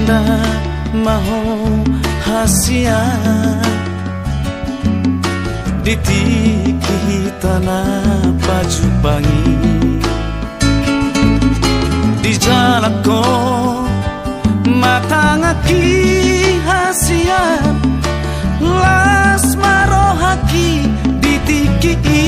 nda maho hasia ditiki tanah baju bangi di jalako matangaki hasia las marohaki ditiki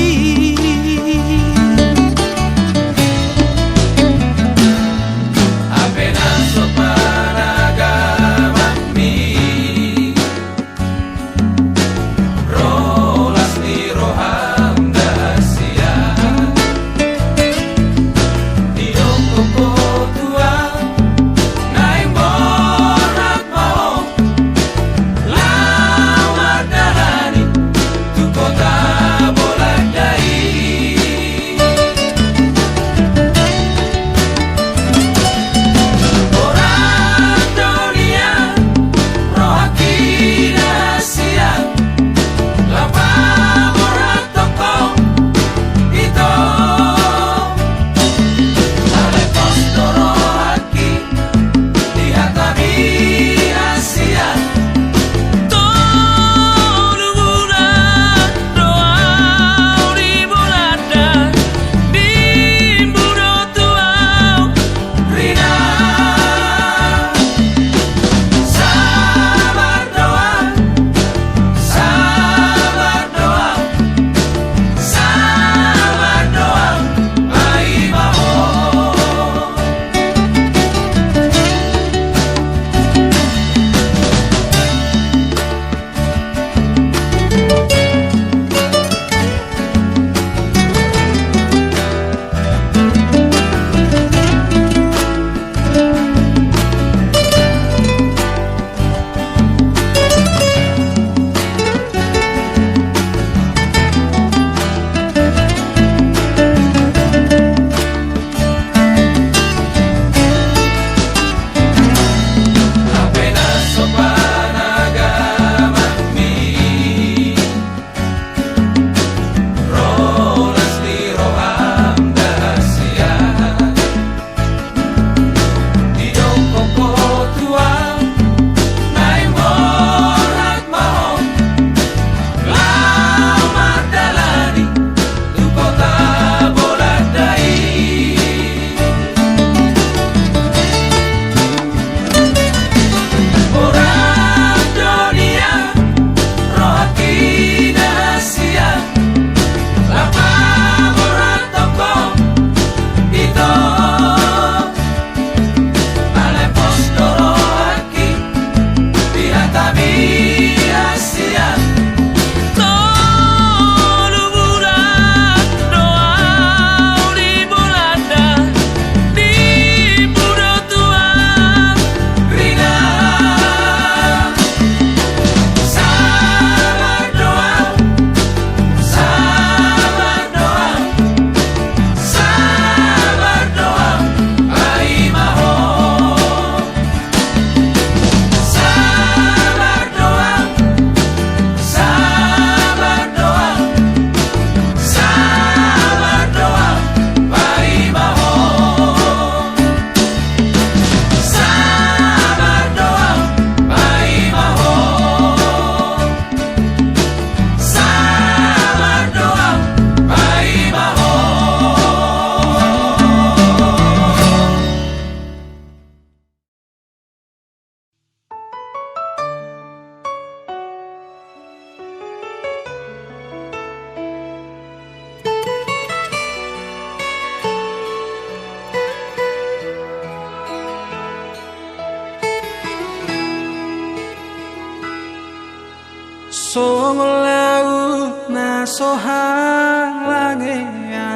Songolau na sohang langea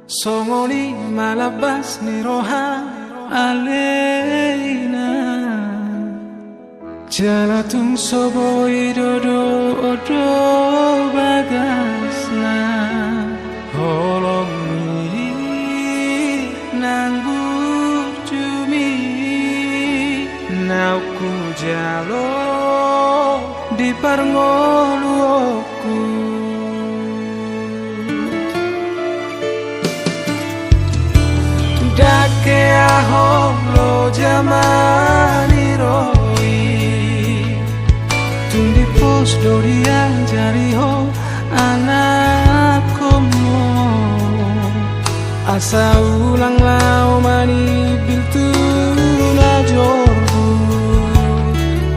Songoli malabas ni roha aleina Jalatung soboi dodo odo bagasna Holongi nanggur jumi Nauku jalo di parngoluoku Dake aho lo jama asa ulang lau mani biltu na jorbu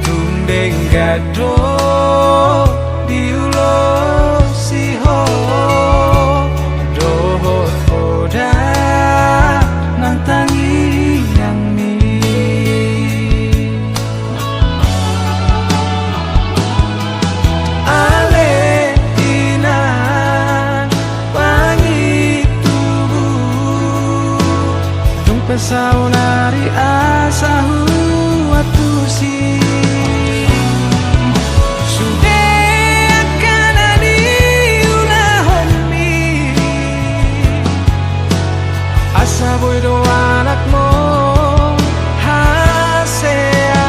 tundeng gado diulo siho dohot oda nang tangi yang mi ale ina pangi tubuh tung pesau nari asahu atusi Saboy do anak mo hasea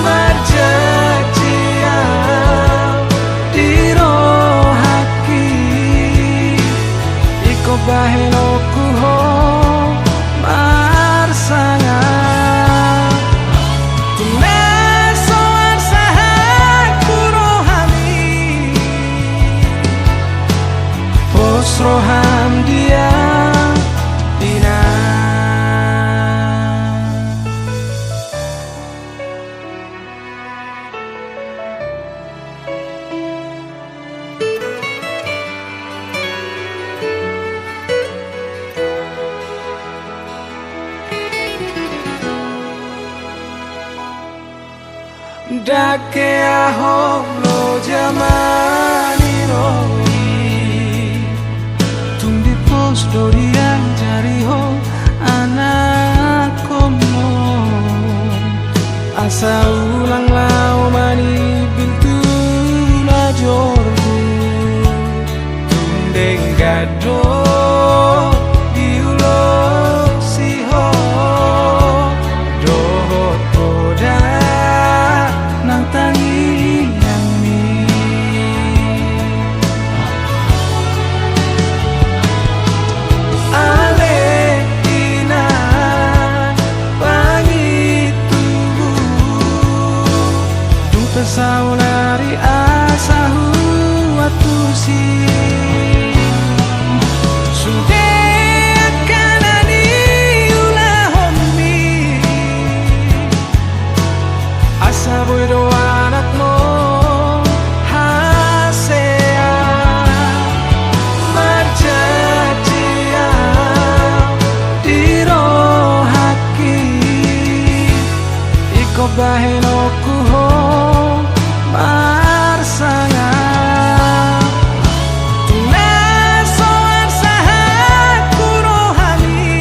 marjajia diro haki iko baheno kuho marsanga tumeso arsaha kurohami posroham dia Dake aho lo jamani roi tung di pos dorian jari ho anak komo asa ulang lau mani biltu na jorbu tundeng gado diulo siho dohot oda nang tangi yang mi ale ina pangi tubuh tung pesau lari asahu atusi sude kanani ulah homi asa boy do anak mo hasea marjajia diro haki iko baheno kuho marsanga tumeso arsaha kurohani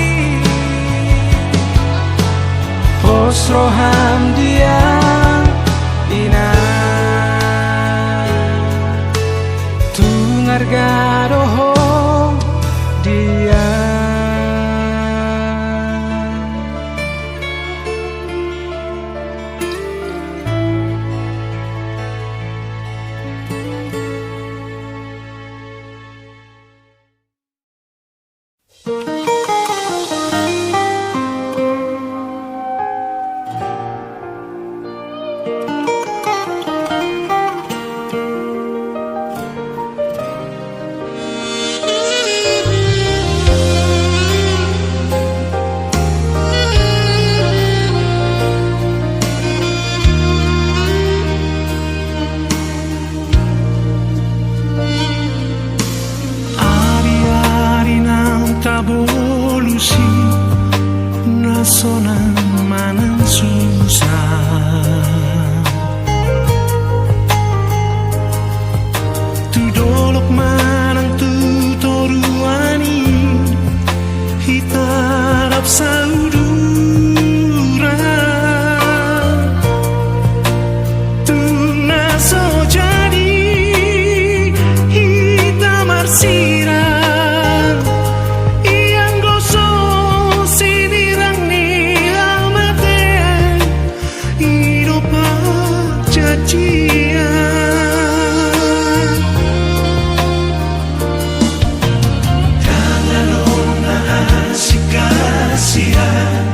posroham dia ina tungar garoho dia tabolusi nasonan manan susah tu dolok manang tu toruani hitarap saudura tu naso jadi hitam arsira Tangan ona asik kasihan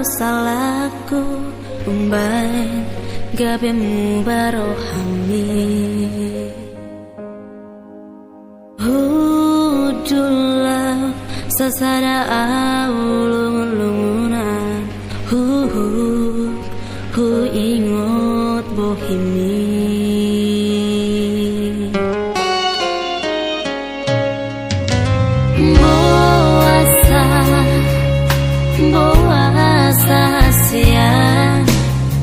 salahku umbai gabemu barohami Hudulah sasada ulung-ulungunan Hu ingot bohimi Boasa siang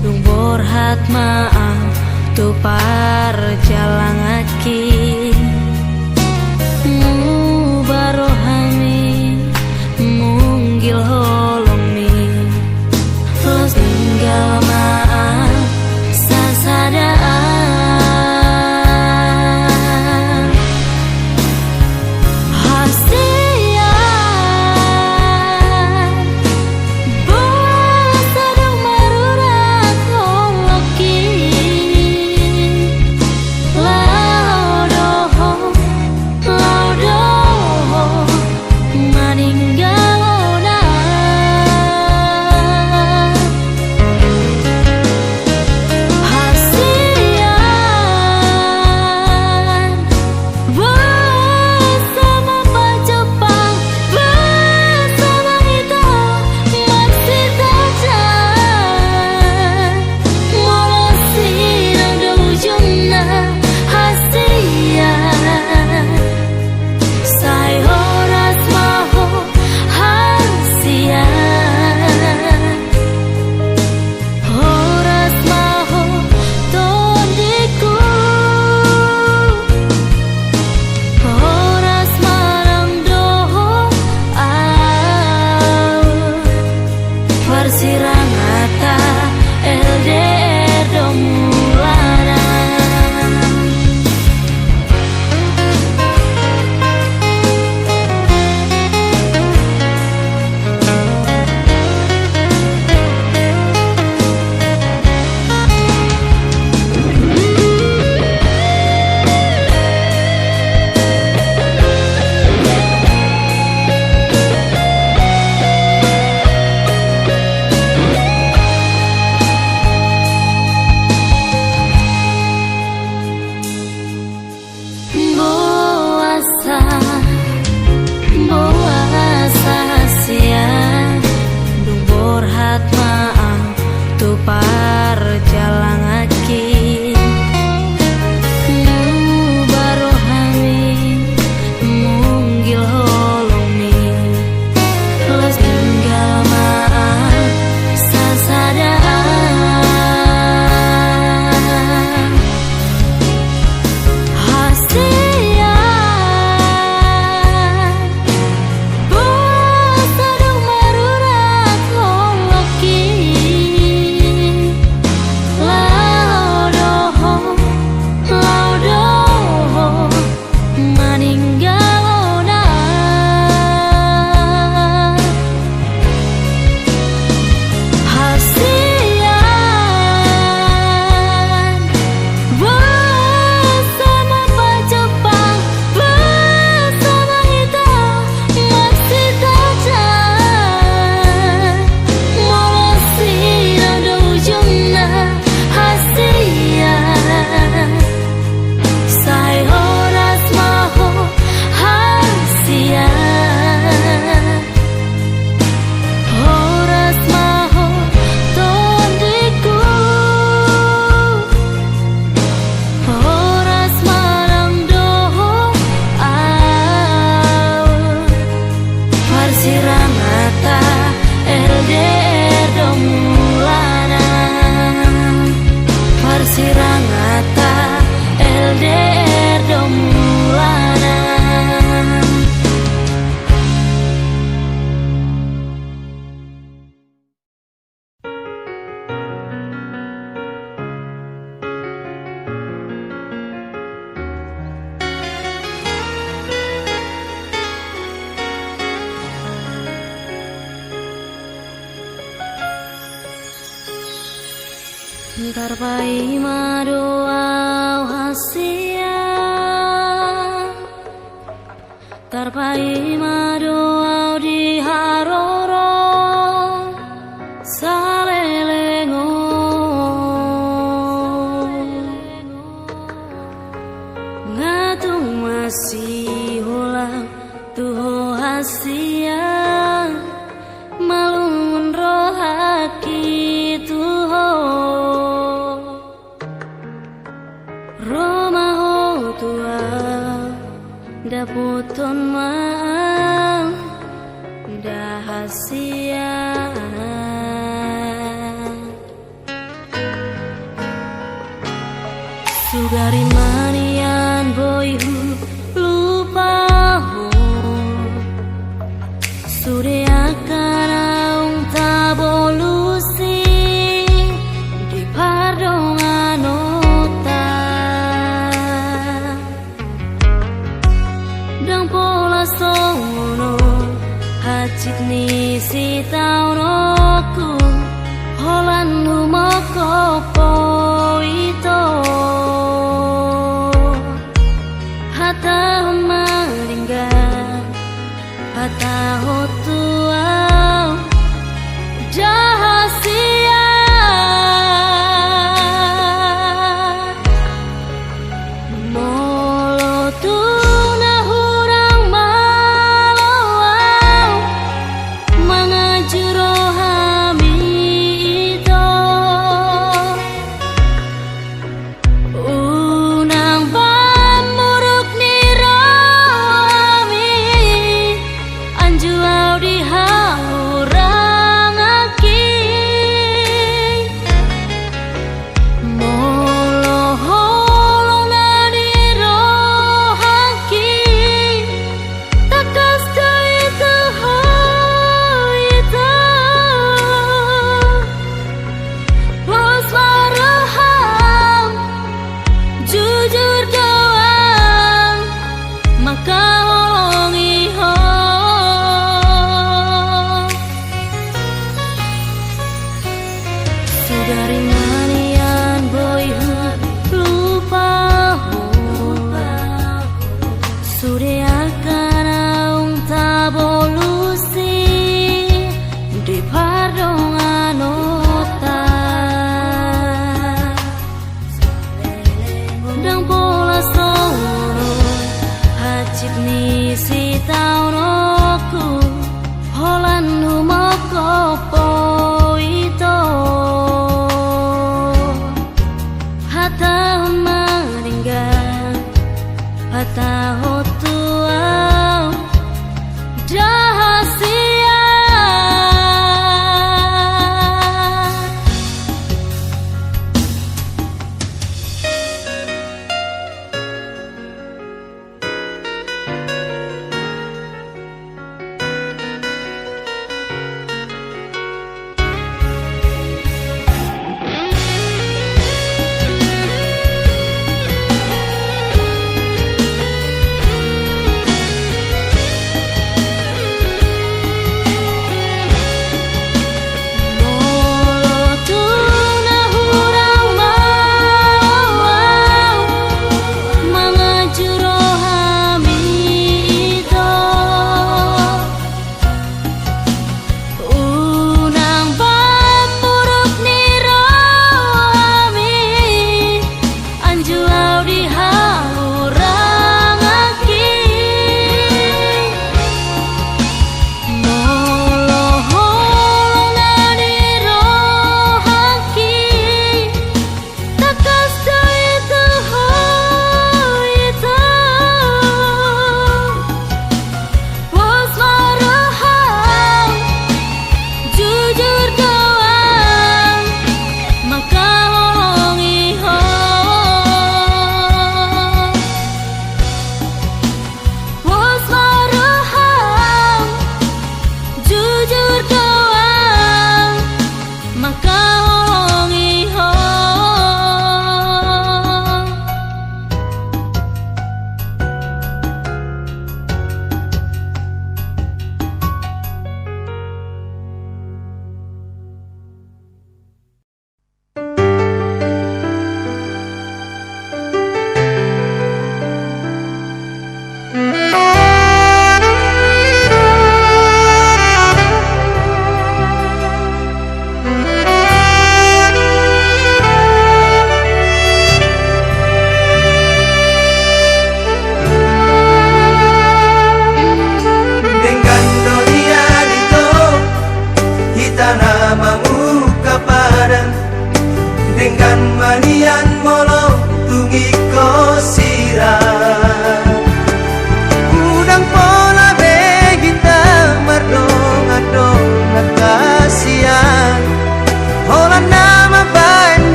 Dung borhat maaf Tu parjalang aki Mu barohami Munggil holomi Los tinggal maaf Sasadaan Tarpai madoa hasia Tarpai madoa di haroro rahasia. Sugari manian boyhu lupa ho Sure akan aung tabolusi di pardongan ota Dang pola songono hajit ni si taunoku Holan lumoko poito Hata maringga Hata hotua Jahasia Molo tuna hurang malau Mangajuro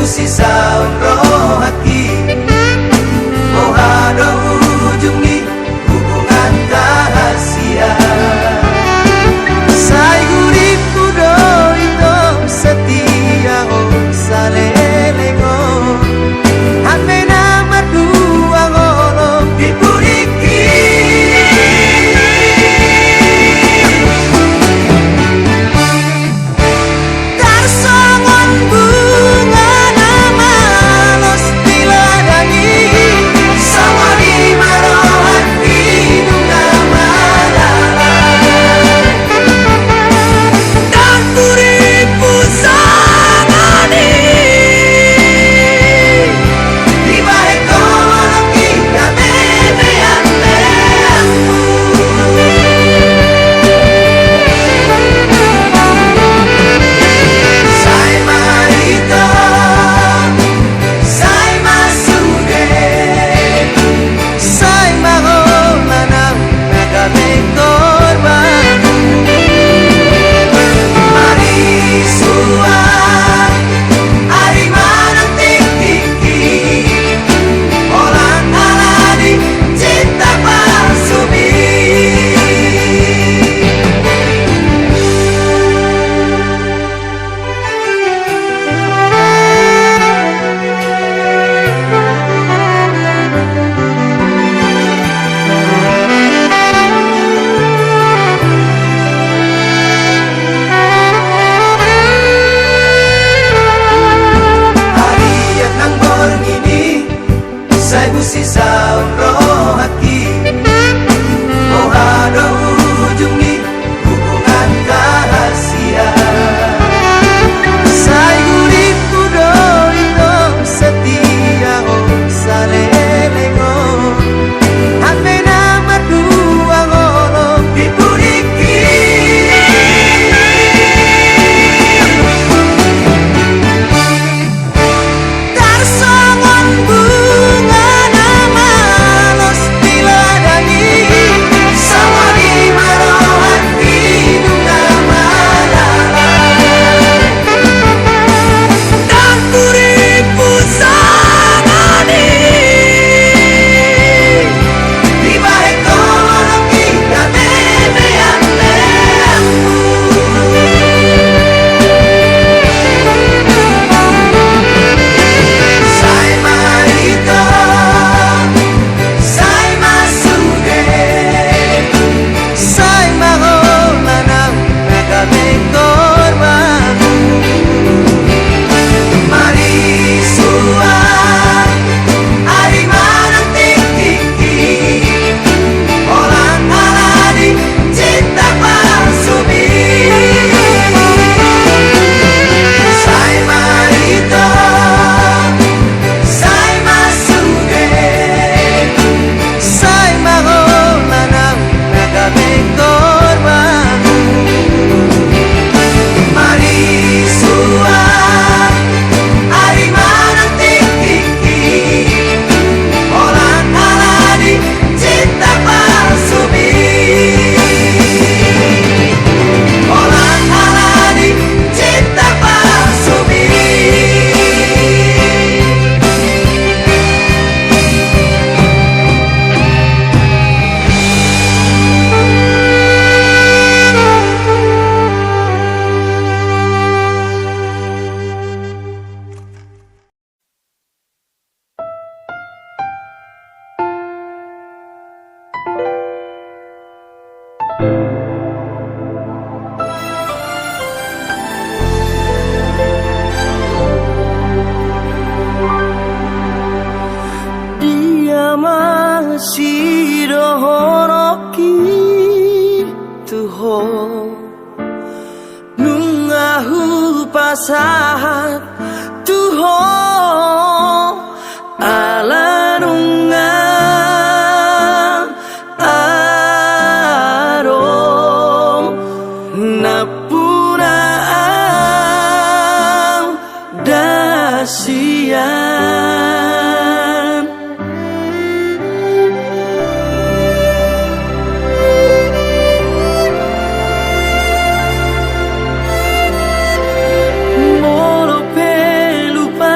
sisa rohaki Mohado ujungi hubungan rahasia Sai guriku do itu setia salelengo Hape nama dua ngolo dipuriki Tarsongon bunga nama los diladani Sama di marohan hidung nama Dan puripu sangani Di balik kolong kita bebean Sai marito, sai masude Sai maholanang nagaming korban Marisuan, ari manang tik-tiki Orang alani cinta palsumi Harian ng borngini Sai busisa rohaki Mohado ujungi hubungan rahasia Sai guriku do itu setia salelengo Hape nama dua ngolo dipuriki Tarsongon bunga nama los diladani Sama di marohan hidung nama Dan puripu sangani Di balik kolong kita bebean Sai marito, sai masude Sai maholanang nagaming korban Marisuan, ari manang tik-tiki Orang alani cinta palsumi Sai marito, sai masude Sai maholanang nagaming korban Marisuan, ari manang tik-tiki Orang alani cinta palsumi Orang alani cinta palsumi Dia masih dohoroki tuho Nungahu pasahat tuho Ala nungang arong Napunaang dasian Moro pelupa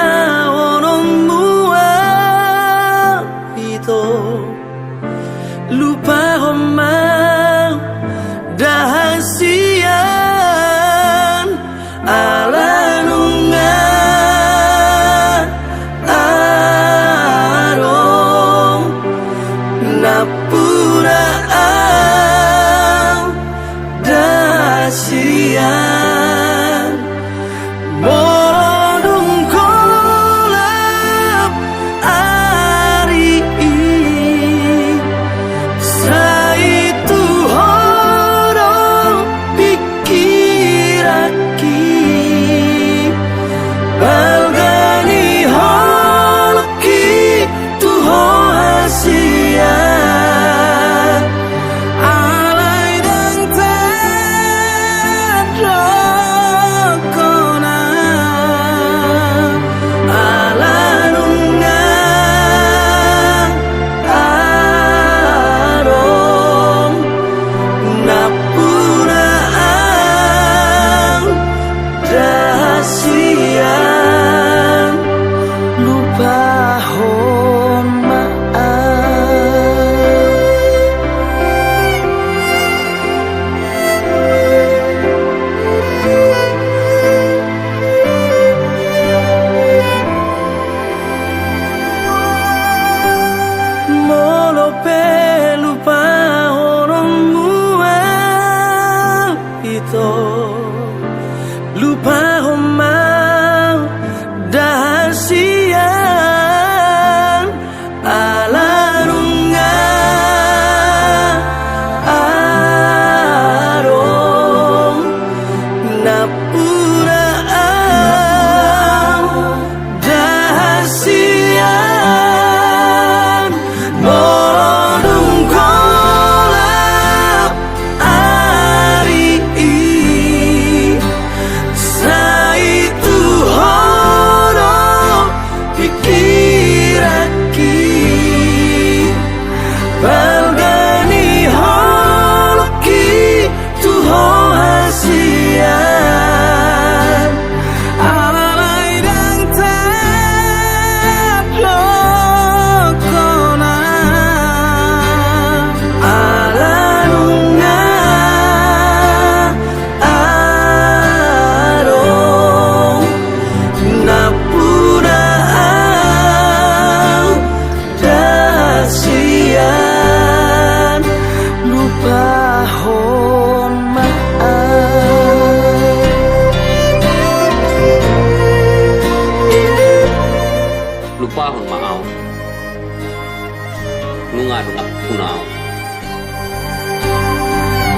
nunga punao.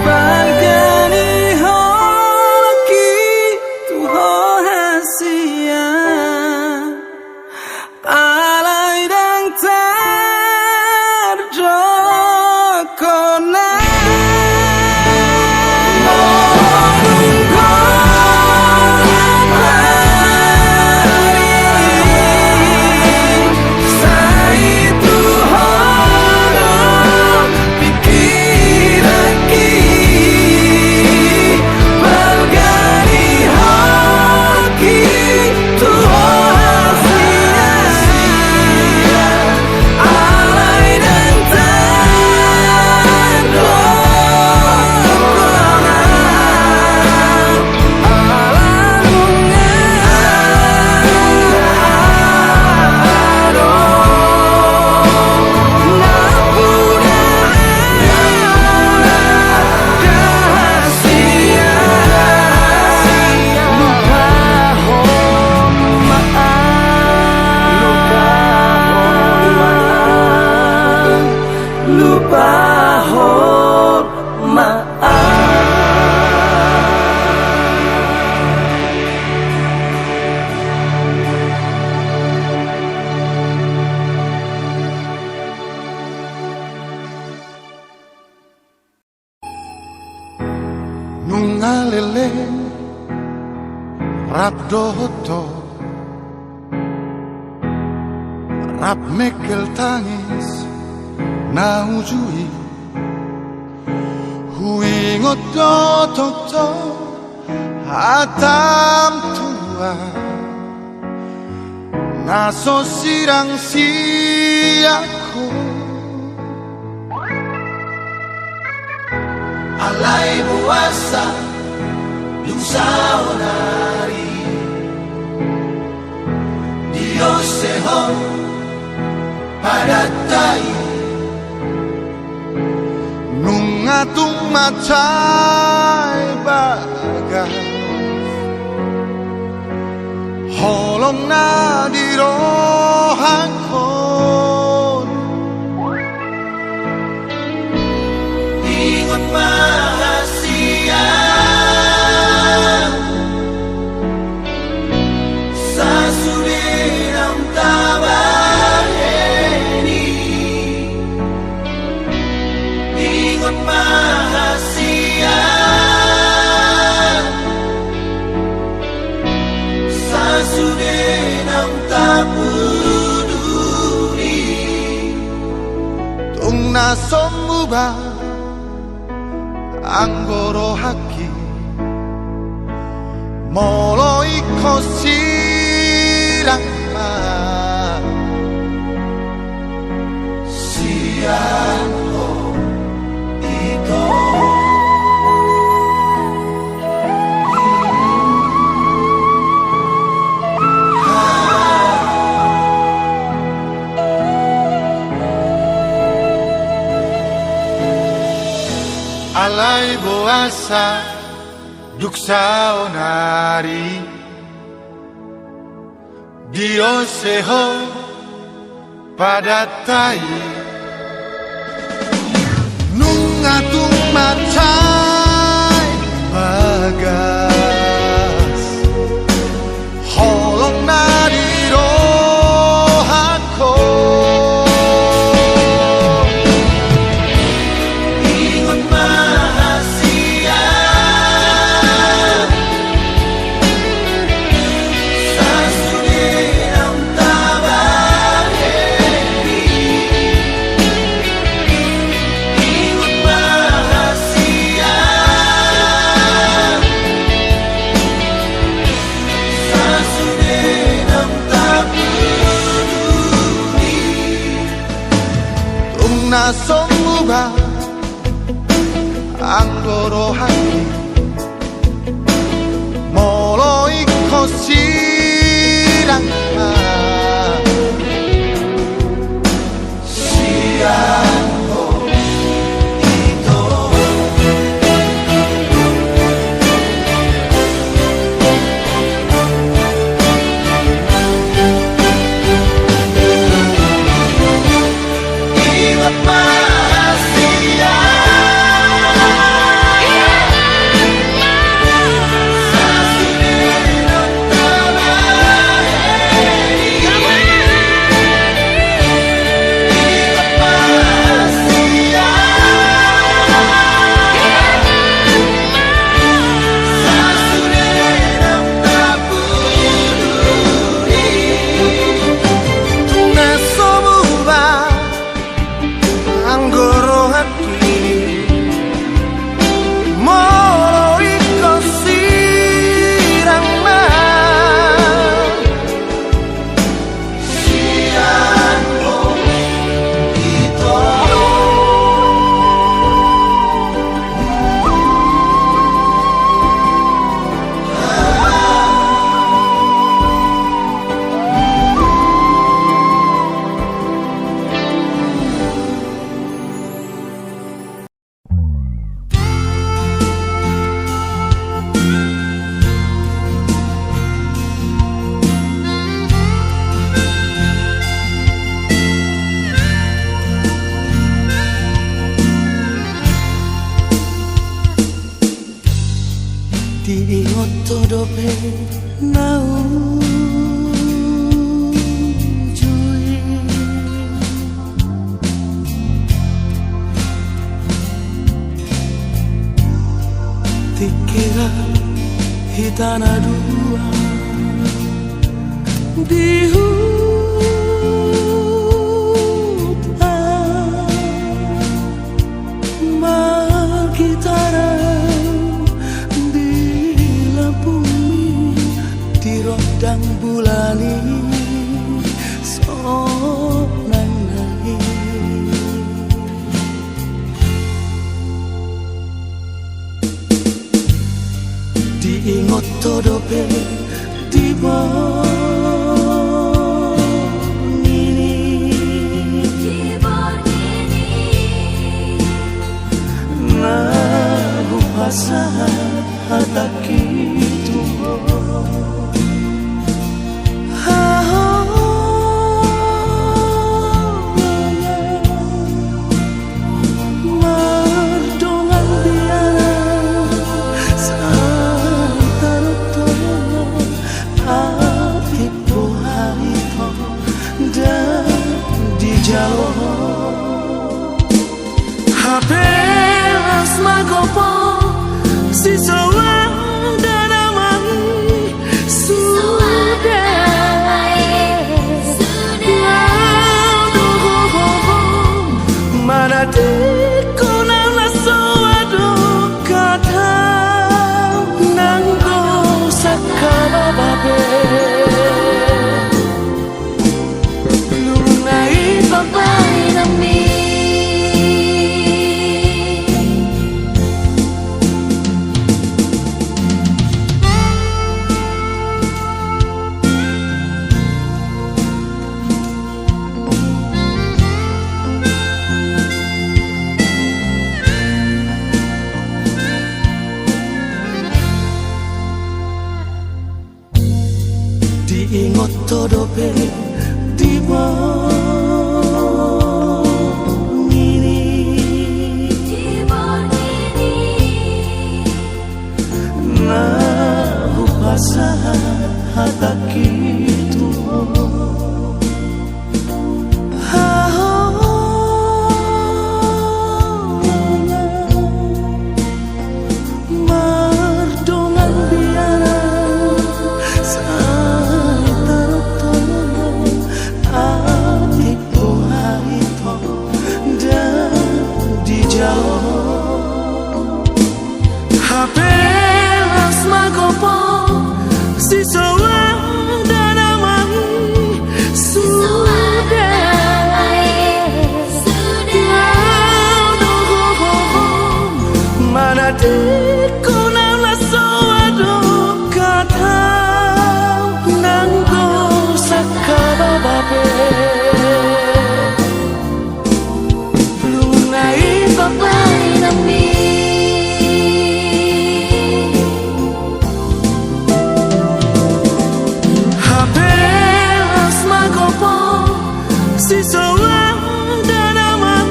Balgani hoki tu hohasia alai dang terjokona Nunga lele rap doto rap mekel tangis na ujui huingot doto hatam tua naso sirang siako alai buasa yung saonari Dios seho padatay nung atong macay bagas holong na dirohan ko ingot mahasia sa sulinang tabaheni ingot mahasia sa sulinang tapuduri tung nasomubah anggoro haki molo iko sirang siang ko ito alay buasa duksa onari Dios seho padatay nung atong macay bagas holong na dirohan ko nasomubah anggoro hati molo iko sirang siang ko ito iwat dope nau jui Tikira hitana dua di dan bulani sonang nai diingot todope di ini nagu pasah hataki Hapelas magopo si soang dan aman sudah mana tiko nang laso ado kata nanggo sakala babe lunai papai nami diingot todope di ini nagu pasah hataki Hapelas magopo si soang dan aman sudah mana tiko nang laso ado kata nanggo sakala babe lunai papai nami si soang dan aman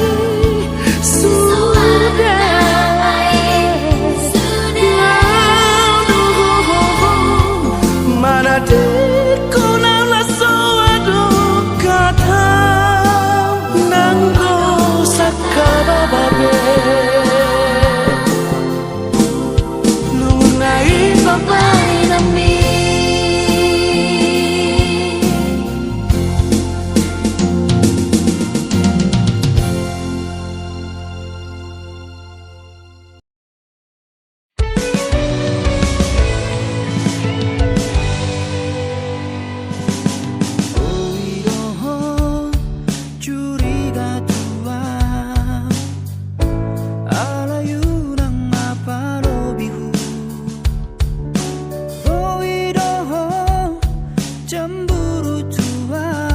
sudah mana tiko nang laso ado kata nanggo sakala babe lunai papai nami cemburu tua